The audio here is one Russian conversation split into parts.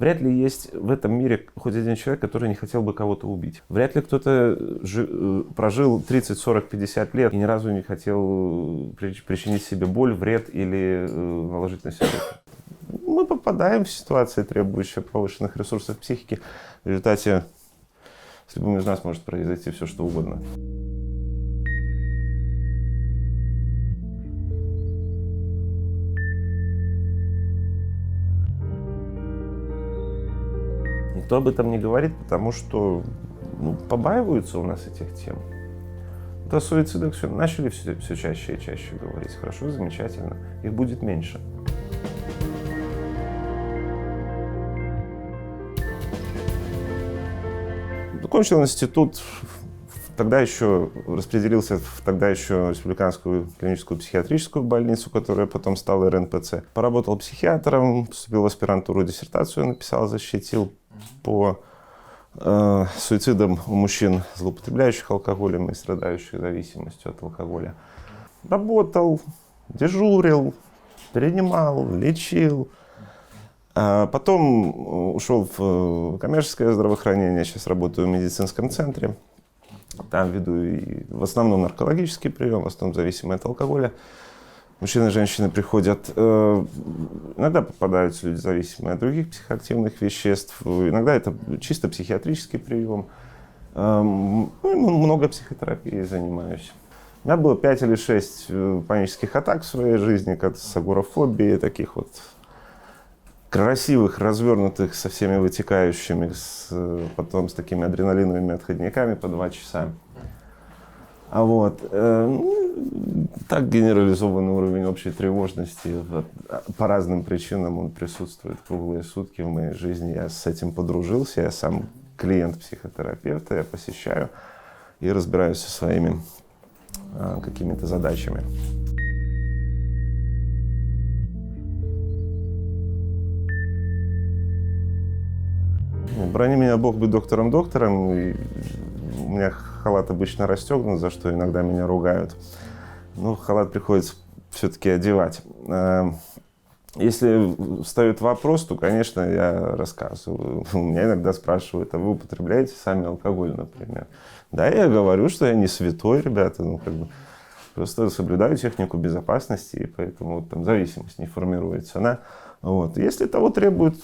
Вряд ли есть в этом мире хоть один человек, который не хотел бы кого-то убить. Вряд ли кто-то прожил 30, 40, 50 лет и ни разу не хотел причинить себе боль, вред или наложить на себя руку. Мы попадаем в ситуации, требующие повышенных ресурсов психики. В результате с любым из нас может произойти все, что угодно. Никто об этом не говорит, потому что побаиваются у нас этих тем. О суицидах начали все чаще и чаще говорить. Хорошо, замечательно. Их будет меньше. Закончил институт, тогда еще распределился в тогда еще Республиканскую клиническую психиатрическую больницу, которая потом стала РНПЦ. Поработал психиатром, поступил в аспирантуру, диссертацию написал, защитил по суицидам у мужчин, злоупотребляющих алкоголем и страдающих зависимостью от алкоголя. Работал, дежурил, принимал, лечил. Потом ушел в коммерческое здравоохранение, сейчас работаю в медицинском центре. Там веду в основном наркологический прием, в основном зависимые от алкоголя. Мужчины и женщины приходят, иногда попадаются люди, зависимые от других психоактивных веществ, иногда это чисто психиатрический прием. Много психотерапией занимаюсь. У меня было 5 или 6 панических атак в своей жизни, как с агорафобией, таких вот красивых, развернутых, со всеми вытекающими, потом с такими адреналиновыми отходниками по 2 часа. Так генерализованный уровень общей тревожности по разным причинам он присутствует круглые сутки в моей жизни. Я с этим подружился, я сам клиент психотерапевта, я посещаю и разбираюсь со своими какими-то задачами. Брони меня Бог быть доктором. И у меня халат обычно расстегнут, за что иногда меня ругают. Но халат приходится все-таки одевать. Если встает вопрос, то, конечно, я рассказываю. Меня иногда спрашивают, а вы употребляете сами алкоголь, например? Да, я говорю, что я не святой, ребята. Просто соблюдаю технику безопасности, и поэтому там зависимость не формируется. Если того требует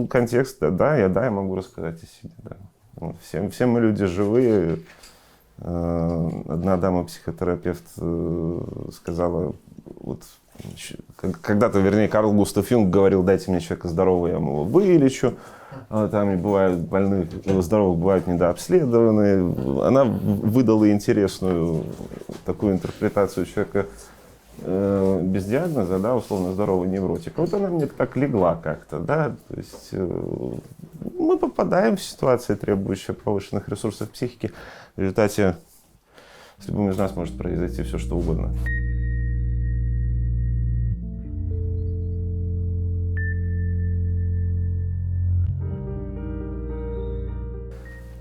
контекст, я могу рассказать о себе. Да. Все мы люди живые. Одна дама-психотерапевт сказала, когда-то, Карл Густав Юнг говорил, дайте мне человека здорового, я его вылечу. Там и бывают больных, здоровых бывают недообследованные. Она выдала интересную такую интерпретацию человека без диагноза, условно здоровый невротик. Она мне так легла как-то, То есть мы попадаем в ситуации, требующие повышенных ресурсов психики. В результате с любым из нас может произойти все, что угодно.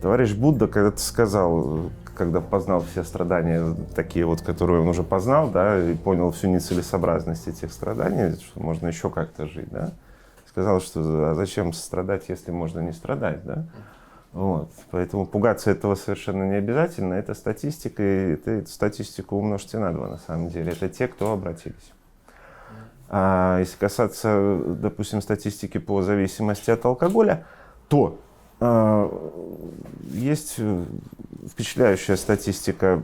Товарищ Будда когда-то сказал, когда познал все страдания, такие которые он уже познал, и понял всю нецелесообразность этих страданий, что можно еще как-то жить, сказал, что зачем страдать, если можно не страдать, Поэтому пугаться этого совершенно не обязательно. Это статистика, и эту статистику умножьте на 2, на самом деле. Это те, кто обратились. А если касаться, допустим, статистики по зависимости от алкоголя, то есть впечатляющая статистика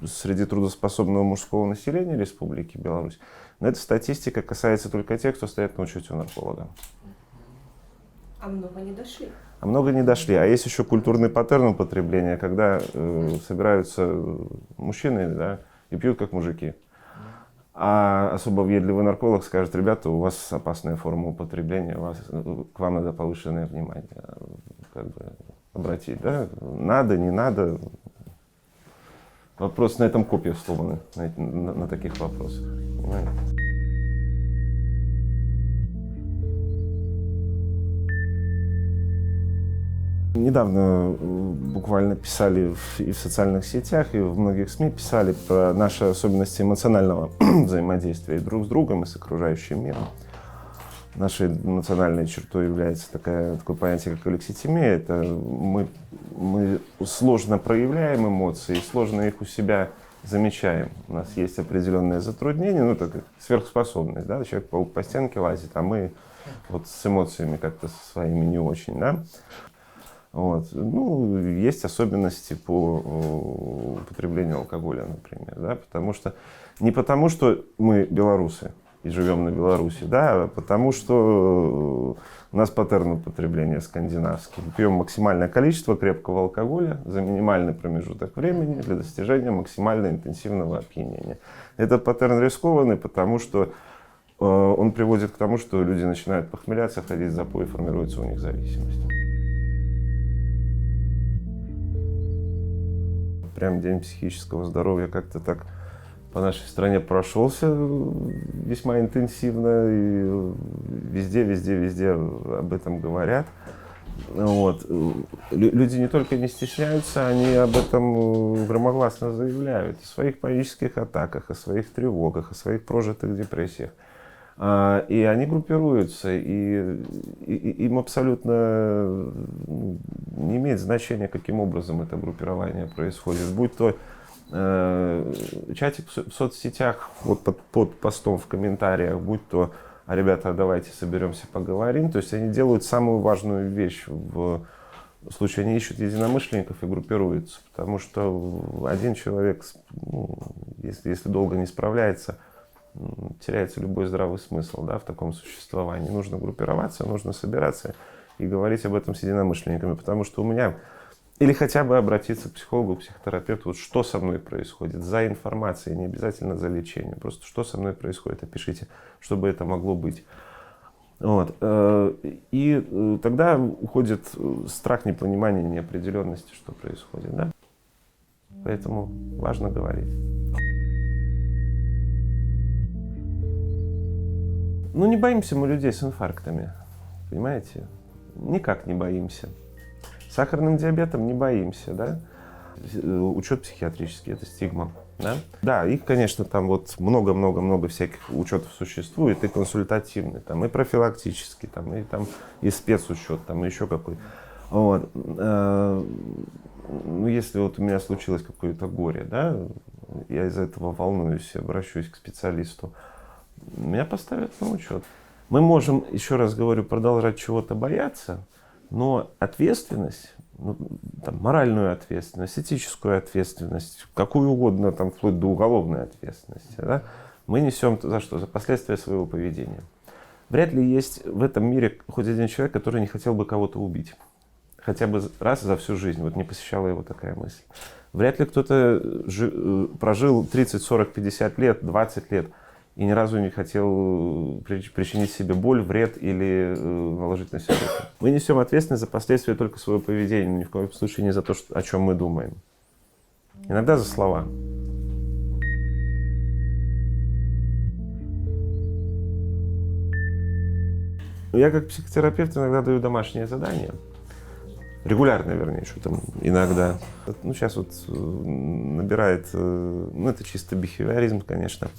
среди трудоспособного мужского населения Республики Беларусь. Но эта статистика касается только тех, кто стоит на учете у нарколога. А много не дошли. А есть еще культурный паттерн употребления, когда собираются мужчины, и пьют как мужики. А особо въедливый нарколог скажет, ребята, у вас опасная форма употребления, к вам надо повышенное внимание обратить. Надо, не надо. Вопрос на этом копья сломаны, на таких вопросах. Понимаете? Недавно буквально писали и в социальных сетях, и в многих СМИ писали про наши особенности эмоционального взаимодействия друг с другом и с окружающим миром. нашей национальной чертой является такое понятие, как алекситимия. Это мы сложно проявляем эмоции, сложно их у себя замечаем. У нас есть определенные затруднения, ну, это как сверхспособность, да, человек по стенке лазит, а мы вот с эмоциями как-то своими не очень, да. Вот. Ну, есть особенности по употреблению алкоголя, например, да, не потому, что мы белорусы и живем на Беларуси, да, а потому что у нас паттерн употребления скандинавский. Мы пьем максимальное количество крепкого алкоголя за минимальный промежуток времени для достижения максимально интенсивного опьянения. Этот паттерн рискованный, потому что он приводит к тому, что люди начинают похмеляться, ходить в запой, и формируется у них зависимость. Прям день психического здоровья как-то так по нашей стране прошелся весьма интенсивно, и везде об этом говорят. Вот. Люди не только не стесняются, они об этом громогласно заявляют о своих панических атаках, о своих тревогах, о своих прожитых депрессиях. И они группируются, и им абсолютно не имеет значения, каким образом это группирование происходит. Будь то чатик в соцсетях, вот под постом в комментариях, будь то «А, ребята, давайте соберемся, поговорим». То есть они делают самую важную вещь в случае, они ищут единомышленников и группируются, потому что один человек, ну, если долго не справляется, теряется любой здравый смысл, да, в таком существовании. Нужно группироваться, нужно собираться и говорить об этом с единомышленниками, потому что у меня... Или хотя бы обратиться к психологу, к психотерапевту, вот что со мной происходит, за информацией, не обязательно за лечением, просто что со мной происходит, опишите, что бы это могло быть. Вот. И тогда уходит страх, непонимание, неопределенности, что происходит, да? Поэтому важно говорить. Ну, не боимся мы людей с инфарктами, понимаете? Никак не боимся. Сахарным диабетом не боимся, да? Учет психиатрический – это стигма, да? Да, их, конечно, там вот много-много-много всяких учетов существует, и консультативный, там, и профилактический, там, и спецучет, там, и еще какой. Вот. Ну, если вот у меня случилось какое-то горе, да, я из-за этого волнуюсь, обращусь к специалисту, меня поставят на учет. Мы можем, еще раз говорю, продолжать чего-то бояться, но ответственность, ну, там, моральную ответственность, этическую ответственность, какую угодно, там, вплоть до уголовной ответственности, да, мы несем за что? За последствия своего поведения. Вряд ли есть в этом мире хоть один человек, который не хотел бы кого-то убить. Хотя бы раз за всю жизнь. Вот не посещала его такая мысль. Вряд ли кто-то прожил 30, 40, 50 лет, 20 лет и ни разу не хотел причинить себе боль, вред или наложить на себя руку. Мы несем ответственность за последствия только своего поведения, но ни в коем случае не за то, о чем мы думаем. Иногда за слова. Я как психотерапевт иногда даю домашние задания. Регулярно, вернее, что там иногда. Ну, сейчас вот набирает, ну, это чисто бихевиоризм, конечно.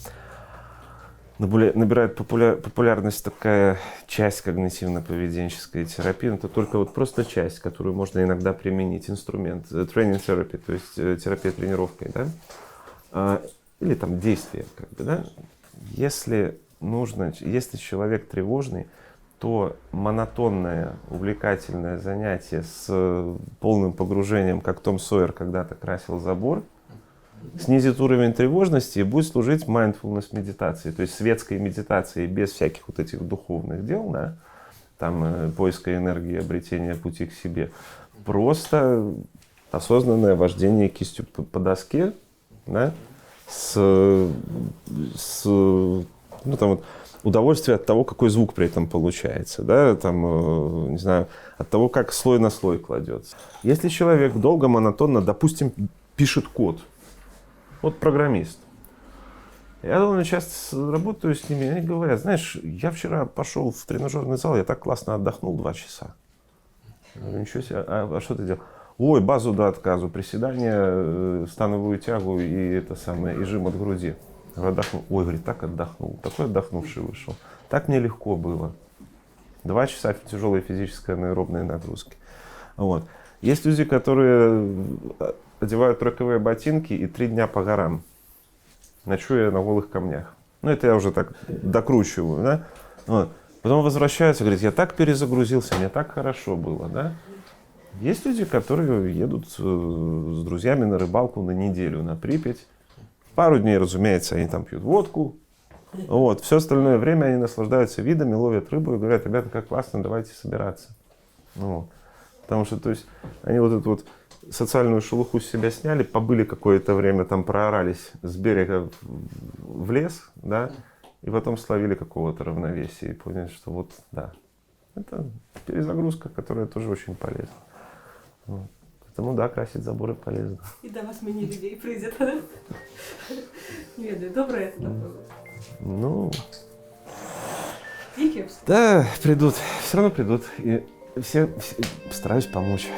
Набирает популярность такая часть когнитивно-поведенческой терапии, но это только вот просто часть, которую можно иногда применить, инструмент, training therapy, то есть терапия тренировкой, да, или там действие, как бы, да. Если человек тревожный, то монотонное, увлекательное занятие с полным погружением, как Том Сойер когда-то красил забор, снизит уровень тревожности и будет служить mindfulness медитацией, то есть светской медитацией без всяких вот этих духовных дел, да, там поиска энергии, обретения пути к себе. Просто осознанное вождение кистью по доске, да, ну, там вот, удовольствие от того, какой звук при этом получается, да, там, не знаю, от того, как слой на слой кладется. Если человек долго, монотонно, допустим, пишет код, вот программист. Я довольно часто работаю с ними, и они говорят, знаешь, я вчера пошел в тренажерный зал, я так классно отдохнул 2 часа. Я говорю, ничего себе, а что ты делал? Ой, базу до отказу, приседания, становую тягу и это самое, и жим от груди. Я отдохнул. Ой, говорит, так отдохнул, такой отдохнувший вышел. Так мне легко было. 2 часа тяжелой физической аэробной нагрузки. Вот. Есть люди, которые одевают трековые ботинки и 3 дня по горам, ночуя на голых камнях. Ну, это я уже так докручиваю, да? Вот. Потом возвращаются, говорят, я так перезагрузился, мне так хорошо было, да? Есть люди, которые едут с друзьями на рыбалку на неделю на Припять. Пару дней, разумеется, они там пьют водку. Вот. Все остальное время они наслаждаются видами, ловят рыбу и говорят, ребята, как классно, давайте собираться. Ну, потому что, то есть, они вот эту вот социальную шелуху с себя сняли, побыли какое-то время, там проорались с берега в лес, да, и потом словили какого-то равновесия и поняли, что вот, да, это перезагрузка, которая тоже очень полезна. Вот. Поэтому, да, красить заборы полезно. І до вас мені людей прийде. Не ведаю, добре это, напевно. Ну, Тільки да, придут, все равно придут, и все постараюсь помочь.